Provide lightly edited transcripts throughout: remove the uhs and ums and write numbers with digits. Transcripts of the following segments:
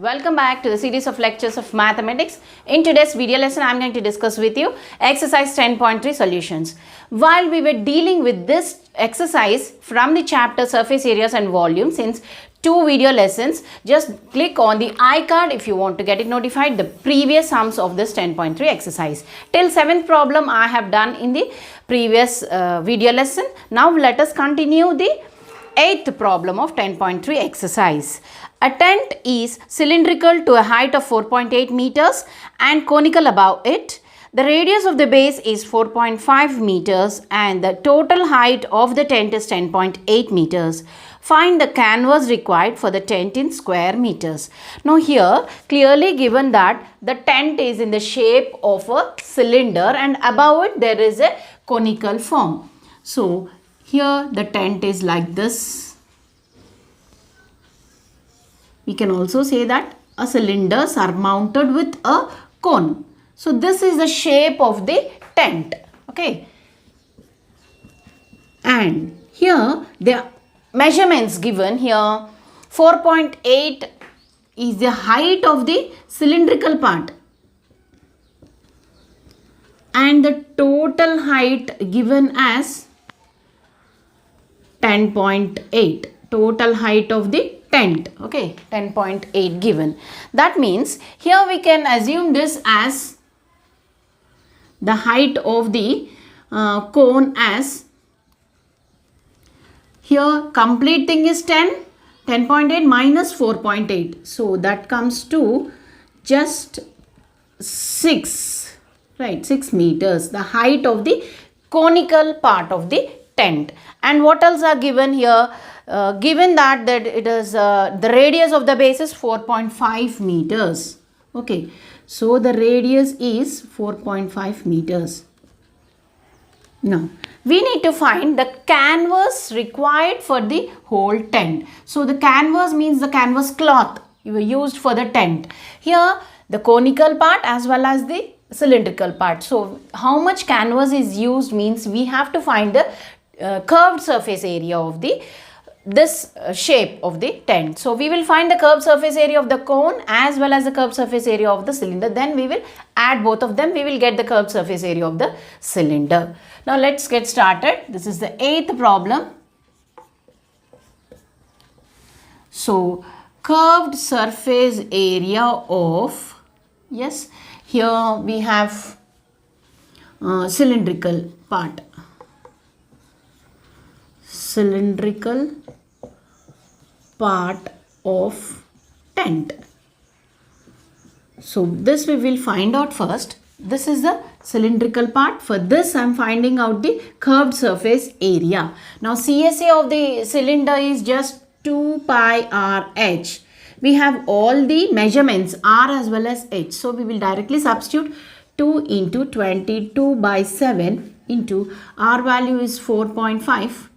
Welcome back to the series of lectures of mathematics. In today's video lesson, I am going to discuss with you exercise 10.3 solutions. While we were dealing with this exercise from the chapter surface areas and volumes since 2 video lessons, just click on the I card if you want to get it notified the previous sums of this 10.3 exercise. Till 7th problem I have done in the previous video lesson. Now let us continue the 8th problem of 10.3 exercise. A tent is cylindrical to a height of 4.8 meters and conical above it. The radius of the base is 4.5 meters and the total height of the tent is 10.8 meters. Find the canvas required for the tent in square meters. Now here clearly given that the tent is in the shape of a cylinder and above it there is a conical form. So here the tent is like this. We can also say that a cylinder surmounted with a cone. So this is the shape of the tent. Okay. And here the measurements given here 4.8 is the height of the cylindrical part. And the total height given as 10.8. Total height of the tent. Okay, 10.8 given. That means here we can assume this as the height of the cone as here complete thing is 10.8 minus 4.8. So that comes to just 6, right, 6 meters. The height of the conical part of the tent. And what else are given here? Given that it is the radius of the base is 4.5 meters. Okay, so the radius is 4.5 meters. Now we need to find the canvas required for the whole tent. So the canvas means the canvas cloth you used for the tent. Here the conical part as well as the cylindrical part. So how much canvas is used means we have to find the curved surface area of the this shape of the tent. So we will find the curved surface area of the cone as well as the curved surface area of the cylinder. Then we will add both of them. We will get the curved surface area of the cylinder. Now let's get started. This is the 8th problem. So curved surface area of, yes, here we have cylindrical part. Cylindrical part of tent. So this we will find out first. This is the cylindrical part. For this I am finding out the curved surface area. Now CSA of the cylinder is just 2 pi r h. We have all the measurements r as well as h. So we will directly substitute 2 into 22 by 7 into r value is 4.5.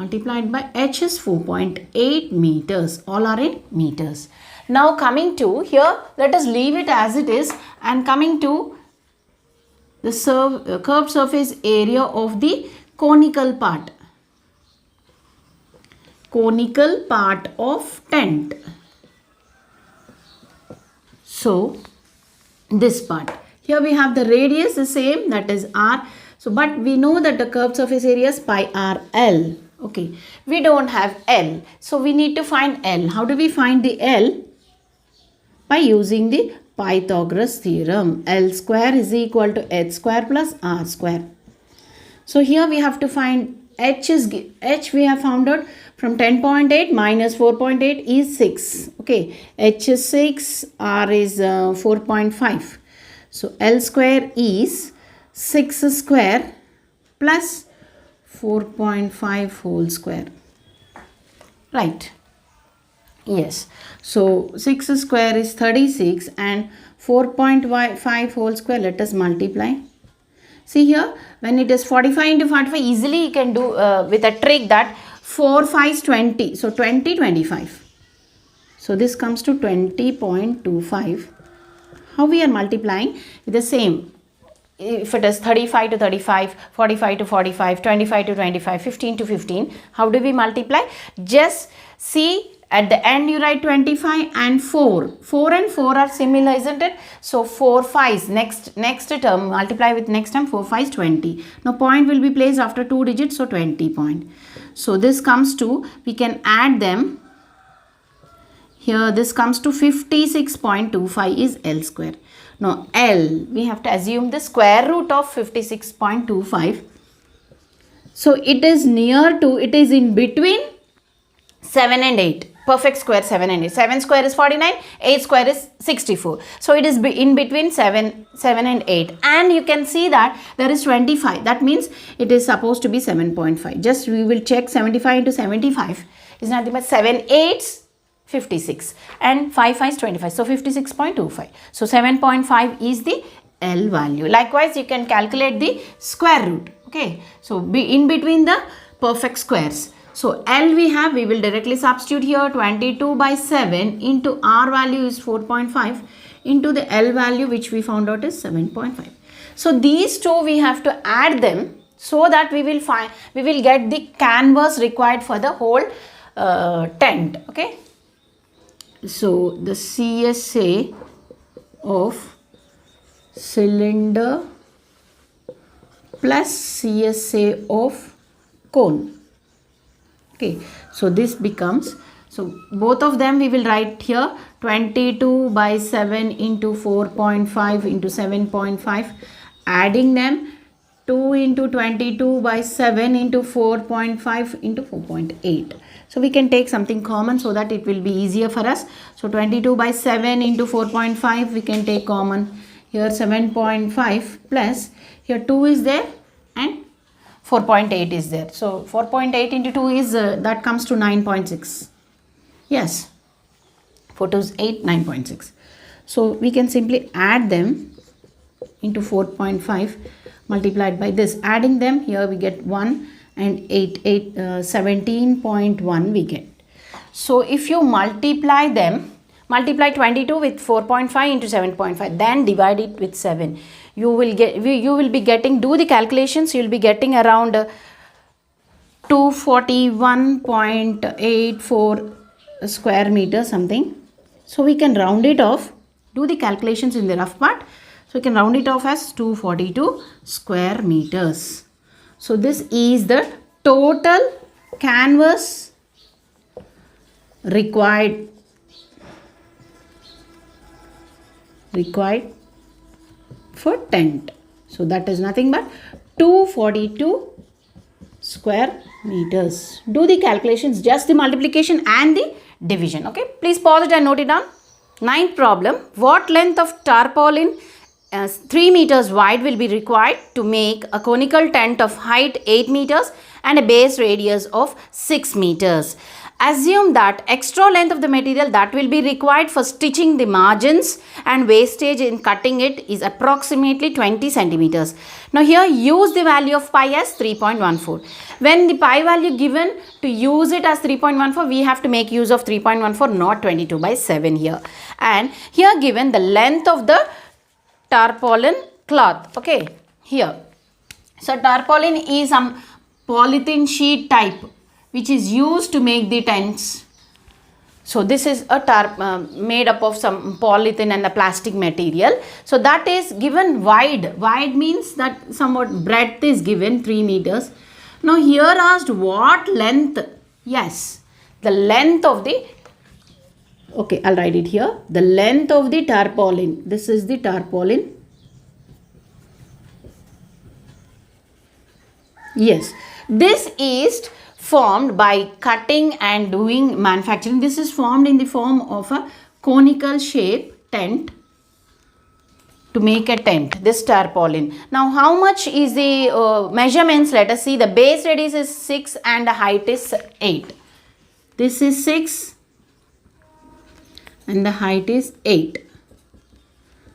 multiplied by h is 4.8 meters. All are in meters. Now coming to here, let us leave it as it is and coming to the curved surface area of the conical part. Conical part of tent. So this part. Here we have the radius the same, that is r. So but we know that the curved surface area is pi r l. Okay, we don't have L. So we need to find L. How do we find the L? By using the Pythagoras theorem. L square is equal to h square plus r square. So here we have to find h we have found out from 10.8 minus 4.8 is 6. Okay, h is 6, r is 4.5. So L square is 6 square plus 4.5 whole square. Right. Yes. So 6 square is 36 and 4.5 whole square, let us multiply. See here, when it is 45 into 45, easily you can do with a trick that 4 5 is 20. So 20, 25. So this comes to 20.25. How we are multiplying? With the same. If it is 35 to 35, 45 to 45, 25 to 25, 15 to 15, how do we multiply? Just see At the end you write 25 and 4. 4 and 4 are similar, isn't it? So 4 5s, next term, multiply with next term, 4 5s 20. Now point will be placed after 2 digits, so 20 point. So this comes to, we can add them. Here this comes to 56.25 is L square. Now L, we have to assume the square root of 56.25. So it is near to, it is in between 7 and 8. Perfect square 7 and 8. 7 square is 49, 8 square is 64. So it is in between 7 and 8. And you can see that there is 25. That means it is supposed to be 7.5. Just we will check 75 into 75 is nothing but 7 8s 56 and 5 5 is 25. So 56.25. So 7.5 is the L value. Likewise, you can calculate the square root. Okay. So be in between the perfect squares. So L we have, we will directly substitute here 22 by 7 into R value is 4.5 into the L value which we found out is 7.5. So these two we have to add them so that we will get the canvas required for the whole tent. Okay. So the CSA of cylinder plus CSA of cone. Okay, so this becomes, so both of them we will write here 22 by 7 into 4.5 into 7.5, adding them 2 into 22 by 7 into 4.5 into 4.8. So we can take something common so that it will be easier for us. So 22 by 7 into 4.5 we can take common. Here 7.5 plus here 2 is there and 4.8 is there. So 4.8 into 2 is, that comes to 9.6. Yes, 4 2 is 8, 9.6. So we can simply add them into 4.5 multiplied by this. Adding them, here we get 1 and 17.1 we get. So if you multiply them, multiply 22 with 4.5 into 7.5, then divide it with 7. You will be getting, do the calculations, you will be getting around 241.84 square meter something. So we can round it off, do the calculations in the rough part. So we can round it off as 242 square meters. So this is the total canvas required for tent. So that is nothing but 242 square meters. Do the calculations, just the multiplication and the division. Okay, please pause it and note it down. Ninth problem, what length of tarpaulin 3 meters wide will be required to make a conical tent of height 8 meters and a base radius of 6 meters. Assume that extra length of the material that will be required for stitching the margins and wastage in cutting it is approximately 20 centimeters. Now here use the value of pi as 3.14. When the pi value given, to use it as 3.14, we have to make use of 3.14, not 22 by 7 here. And here given the length of the tarpaulin cloth. Okay, here. So tarpaulin is some polythene sheet type which is used to make the tents. So this is a made up of some polythene and a plastic material. So that is given wide. Wide means that somewhat breadth is given 3 meters. Now here asked what length? Yes, the length of the, okay, I'll write it here. The length of the tarpaulin. This is the tarpaulin. Yes, this is formed by cutting and doing manufacturing. This is formed in the form of a conical shape tent to make a tent, this tarpaulin. Now how much is the measurements? Let us see. The base radius is 6 and the height is 8. This is 6 and the height is 8.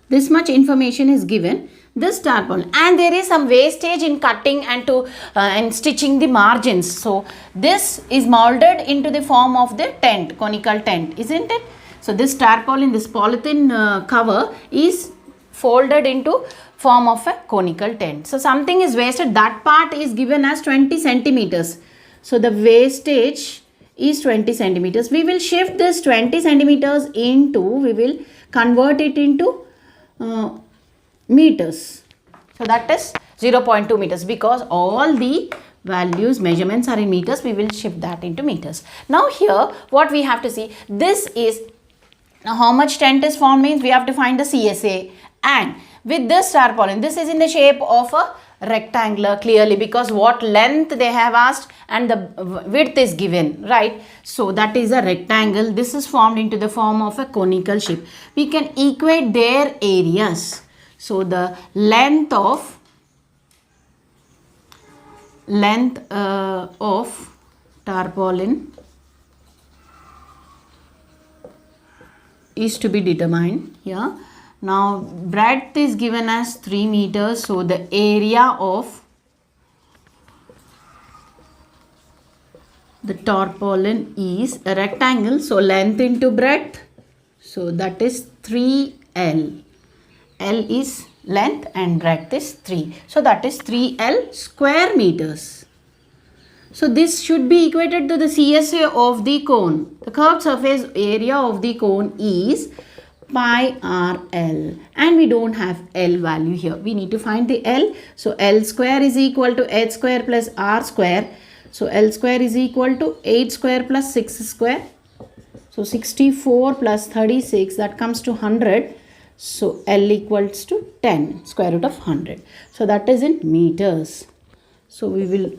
This much information is given. This tarpaulin, and there is some wastage in cutting and and stitching the margins. So this is molded into the form of the tent, conical tent, isn't it? So this tarpaulin, this polythene cover is folded into form of a conical tent. So something is wasted, that part is given as 20 centimeters. So the wastage is 20 centimeters. We will shift this 20 centimeters into, we will convert it into meters. So that is 0.2 meters, because all the values, measurements are in meters. We will shift that into meters. Now here what we have to see, this is, now how much tent is formed means we have to find the CSA, and with this tarpaulin, this is in the shape of a rectangular clearly, because what length they have asked and the width is given, right? So that is a rectangle. This is formed into the form of a conical shape. We can equate their areas. So the length of tarpaulin is to be determined here. Now breadth is given as 3 meters. So the area of the tarpaulin is a rectangle. So length into breadth. So that is 3L. L is length and breadth is 3. So that is 3L square meters. So this should be equated to the CSA of the cone. The curved surface area of the cone is pi RL, and we don't have L value here. We need to find the L. So L square is equal to H square plus R square. So L square is equal to 8 square plus 6 square. So 64 plus 36, that comes to 100. So L equals to 10 square root of 100. So that is in meters. So we will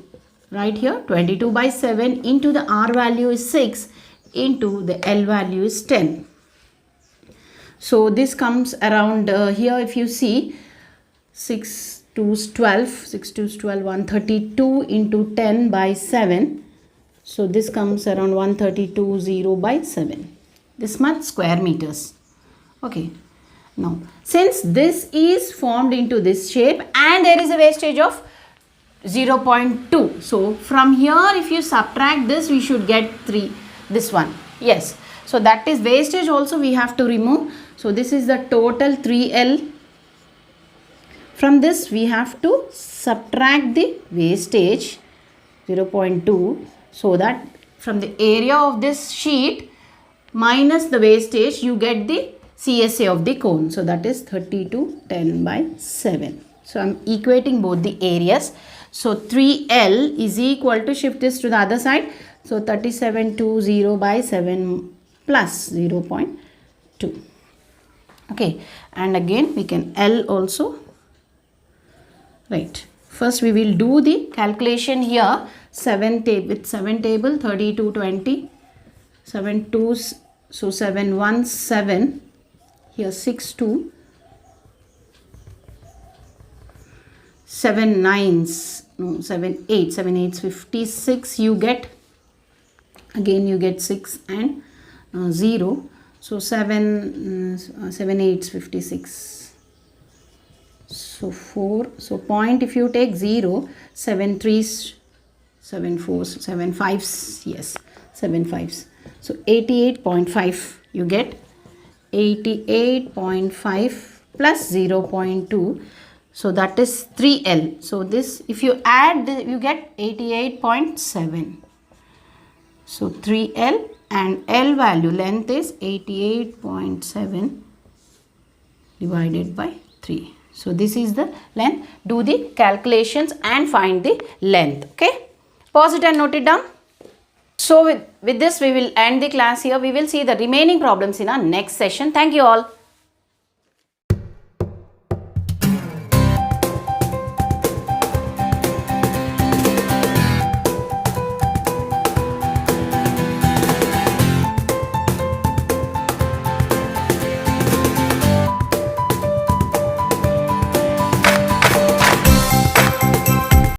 write here 22 by 7 into the R value is 6 into the L value is 10. So this comes around here, if you see 6 2's 12, 6 2's 12, 132 into 10 by 7. So this comes around 132 by 7. This much square meters. Okay. Now, since this is formed into this shape and there is a wastage of 0.2. So, from here if you subtract this, we should get 3. This one. Yes. So, that is wastage also we have to remove. So, this is the total 3L. From this, we have to subtract the wastage 0.2. So, that from the area of this sheet minus the wastage, you get the CSA of the cone. So that is 32 10 by 7. So I am equating both the areas. So 3L is equal to, shift this to the other side. So 3720 by 7 plus 0.2. Okay. And again we can L also. Right. First we will do the calculation here. 7 table, 32 20. 7 2's, so 7 1 7. Here 6 2, 7 9's, no 7 8, 7 8's 56 you get, again you get 6 and 0. So 7 8's 56. So 4, so point if you take 0, 7 3's, 7 4's, 7 5's, yes 7 5's. So 88.5 you get. 88.5 plus 0.2, so that is 3L. So this, if you add this, you get 88.7. So 3L and L value, length is 88.7 divided by 3. So this is the length. Do the calculations and find the length. Okay, pause it and note it down. So with this we will end the class here. We will see the remaining problems in our next session. Thank you all.